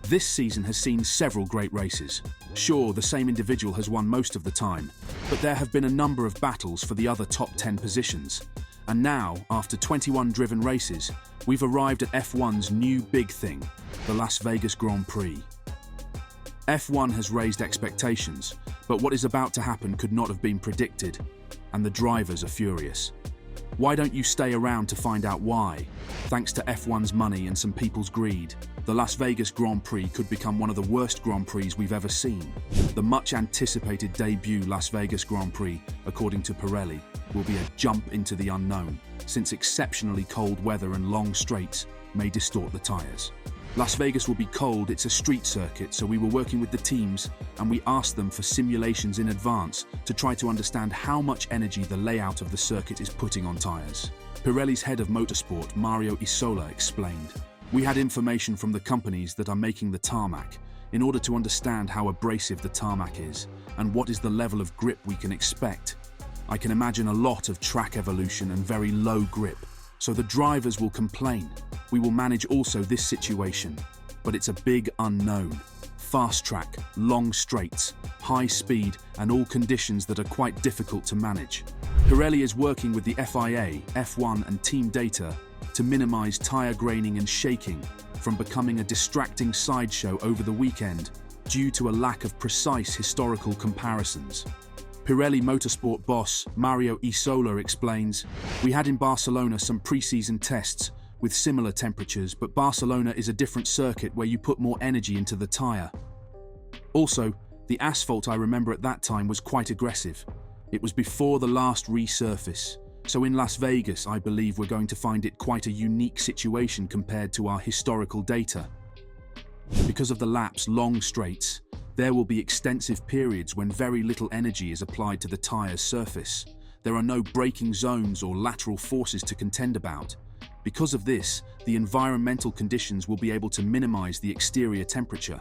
This season has seen several great races. Sure, the same individual has won most of the time, but there have been a number of battles for the other top 10 positions. And now, after 21 driven races, we've arrived at F1's new big thing, the Las Vegas Grand Prix. F1 has raised expectations, but what is about to happen could not have been predicted, and the drivers are furious. Why don't you stay around to find out why? Thanks to F1's money and some people's greed, the Las Vegas Grand Prix could become one of the worst Grand Prix we've ever seen. The much-anticipated debut Las Vegas Grand Prix, according to Pirelli, will be a jump into the unknown, since exceptionally cold weather and long straights may distort the tyres. Las Vegas will be cold, it's a street circuit, so we were working with the teams and we asked them for simulations in advance to try to understand how much energy the layout of the circuit is putting on tyres. Pirelli's head of motorsport, Mario Isola, explained, "We had information from the companies that are making the tarmac in order to understand how abrasive the tarmac is and what is the level of grip we can expect. I can imagine a lot of track evolution and very low grip, so the drivers will complain. We will manage also this situation, but it's a big unknown. Fast track, long straights, high speed, and all conditions that are quite difficult to manage." Pirelli is working with the FIA, F1 and team data to minimize tyre graining and shaking from becoming a distracting sideshow over the weekend due to a lack of precise historical comparisons. Pirelli Motorsport boss Mario Isola explains, "We had in Barcelona some pre-season tests with similar temperatures, but Barcelona is a different circuit where you put more energy into the tyre. Also, the asphalt I remember at that time was quite aggressive. It was before the last resurface. So in Las Vegas, I believe we're going to find it quite a unique situation compared to our historical data. Because of the lap's long straights, there will be extensive periods when very little energy is applied to the tyre's surface. There are no braking zones or lateral forces to contend about. Because of this, the environmental conditions will be able to minimize the exterior temperature.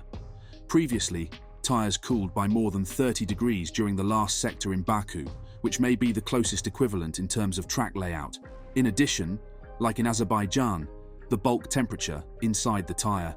Previously, tyres cooled by more than 30 degrees during the last sector in Baku, which may be the closest equivalent in terms of track layout. In addition, like in Azerbaijan, the bulk temperature inside the tyre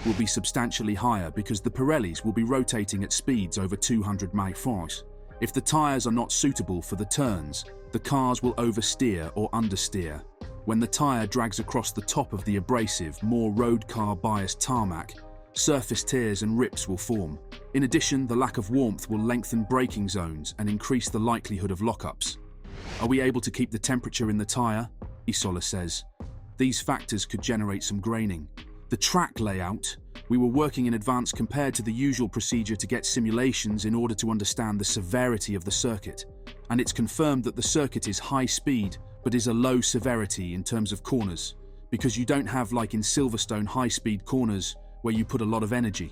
will be substantially higher because the Pirellis will be rotating at speeds over 200 mph. If the tyres are not suitable for the turns, the cars will oversteer or understeer. When the tyre drags across the top of the abrasive, more road car biased tarmac, surface tears and rips will form. In addition, the lack of warmth will lengthen braking zones and increase the likelihood of lockups. Are we able to keep the temperature in the tyre? Isola says. These factors could generate some graining. The track layout, we were working in advance compared to the usual procedure to get simulations in order to understand the severity of the circuit. And it's confirmed that the circuit is high speed, but is a low severity in terms of corners, because you don't have like in Silverstone high-speed corners where you put a lot of energy.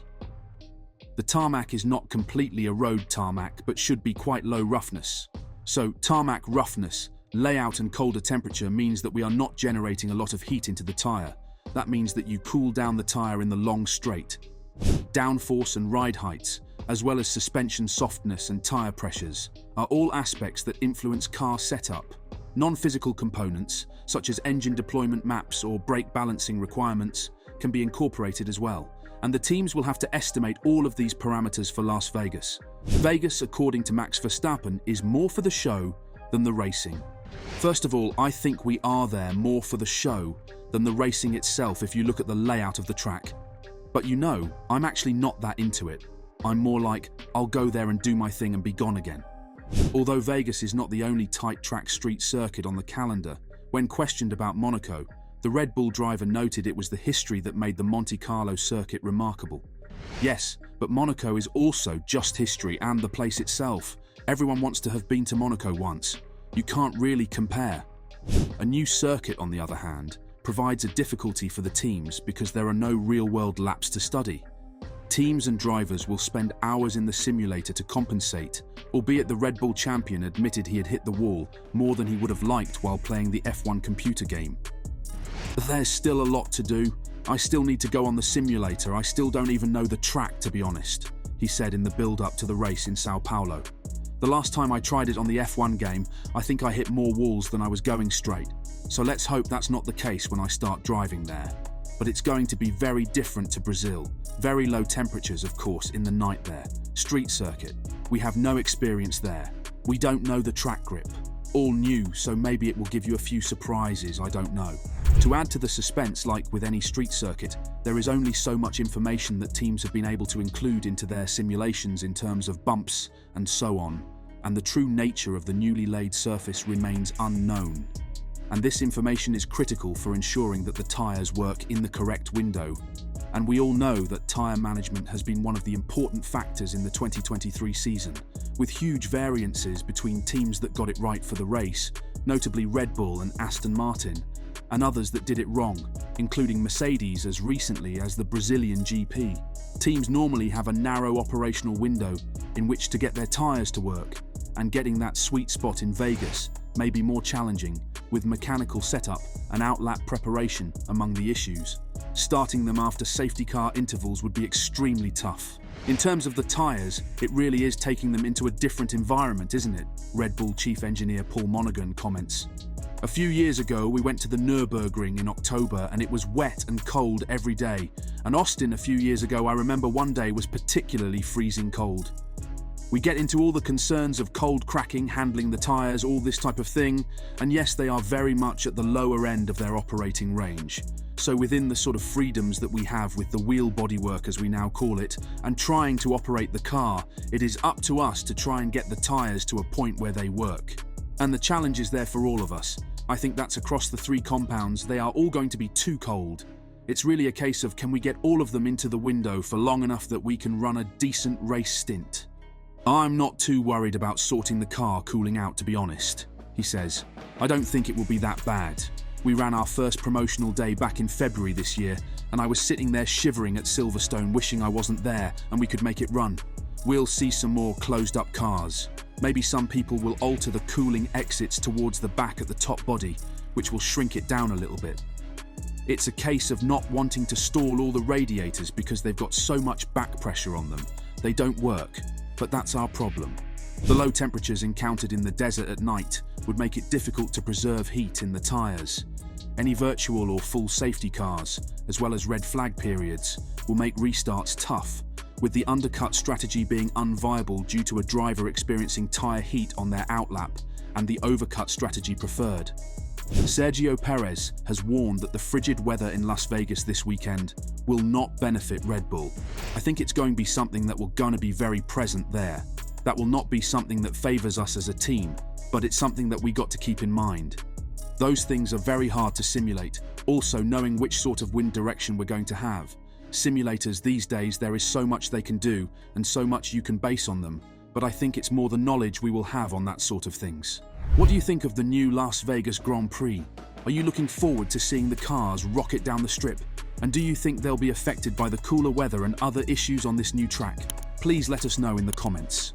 The tarmac is not completely a road tarmac, but should be quite low roughness. So tarmac roughness, layout and colder temperature means that we are not generating a lot of heat into the tyre. That means that you cool down the tyre in the long straight. Downforce and ride heights, as well as suspension softness and tyre pressures, are all aspects that influence car setup. Non-physical components, such as engine deployment maps or brake balancing requirements, can be incorporated as well, and the teams will have to estimate all of these parameters for Las Vegas. Vegas, according to Max Verstappen, is more for the show than the racing. First of all, I think we are there more for the show than the racing itself if you look at the layout of the track. But you know, I'm actually not that into it. I'm more like, I'll go there and do my thing and be gone again. Although Vegas is not the only tight track street circuit on the calendar, when questioned about Monaco, the Red Bull driver noted it was the history that made the Monte Carlo circuit remarkable. Yes, but Monaco is also just history and the place itself. Everyone wants to have been to Monaco once. You can't really compare. A new circuit, on the other hand, provides a difficulty for the teams because there are no real-world laps to study. Teams and drivers will spend hours in the simulator to compensate, albeit the Red Bull champion admitted he had hit the wall more than he would have liked while playing the F1 computer game. There's still a lot to do. I still need to go on the simulator. I still don't even know the track, to be honest, he said in the build-up to the race in Sao Paulo. The last time I tried it on the F1 game, I think I hit more walls than I was going straight. So let's hope that's not the case when I start driving there. but it's going to be very different to Brazil. Very low temperatures, of course, in the night there. Street circuit. We have no experience there. We don't know the track grip. All new, so maybe it will give you a few surprises, I don't know. To add to the suspense, like with any street circuit, there is only so much information that teams have been able to include into their simulations in terms of bumps and so on, and the true nature of the newly laid surface remains unknown. And this information is critical for ensuring that the tyres work in the correct window. And we all know that tyre management has been one of the important factors in the 2023 season, with huge variances between teams that got it right for the race, notably Red Bull and Aston Martin, and others that did it wrong, including Mercedes as recently as the Brazilian GP. Teams normally have a narrow operational window in which to get their tyres to work, and getting that sweet spot in Vegas may be more challenging, with mechanical setup and outlap preparation among the issues. Starting them after safety car intervals would be extremely tough. In terms of the tyres, it really is taking them into a different environment, isn't it? Red Bull chief engineer Paul Monaghan comments. A few years ago, we went to the Nürburgring in October and it was wet and cold every day. And Austin a few years ago, I remember one day was particularly freezing cold. We get into all the concerns of cold cracking, handling the tyres, all this type of thing, and yes, they are very much at the lower end of their operating range. So within the sort of freedoms that we have with the wheel bodywork, as we now call it, and trying to operate the car, it is up to us to try and get the tyres to a point where they work. And the challenge is there for all of us. I think that's across the three compounds. They are all going to be too cold. It's really a case of can we get all of them into the window for long enough that we can run a decent race stint. I'm not too worried about sorting the car cooling out, to be honest, he says. I don't think it will be that bad. We ran our first promotional day back in February this year, and I was sitting there shivering at Silverstone wishing I wasn't there and we could make it run. We'll see some more closed-up cars. Maybe some people will alter the cooling exits towards the back at the top body, which will shrink it down a little bit. It's a case of not wanting to stall all the radiators because they've got so much back pressure on them. They don't work. But that's our problem. The low temperatures encountered in the desert at night would make it difficult to preserve heat in the tyres. Any virtual or full safety cars, as well as red flag periods, will make restarts tough, with the undercut strategy being unviable due to a driver experiencing tyre heat on their outlap and the overcut strategy preferred. Sergio Perez has warned that the frigid weather in Las Vegas this weekend will not benefit Red Bull. I think it's going to be something that will gonna be very present there. That will not be something that favours us as a team, but it's something that we got to keep in mind. Those things are very hard to simulate, also knowing which sort of wind direction we're going to have. Simulators these days, there is so much they can do and so much you can base on them, but I think it's more the knowledge we will have on that sort of things. What do you think of the new Las Vegas Grand Prix? Are you looking forward to seeing the cars rocket down the strip? And do you think they'll be affected by the cooler weather and other issues on this new track? Please let us know in the comments.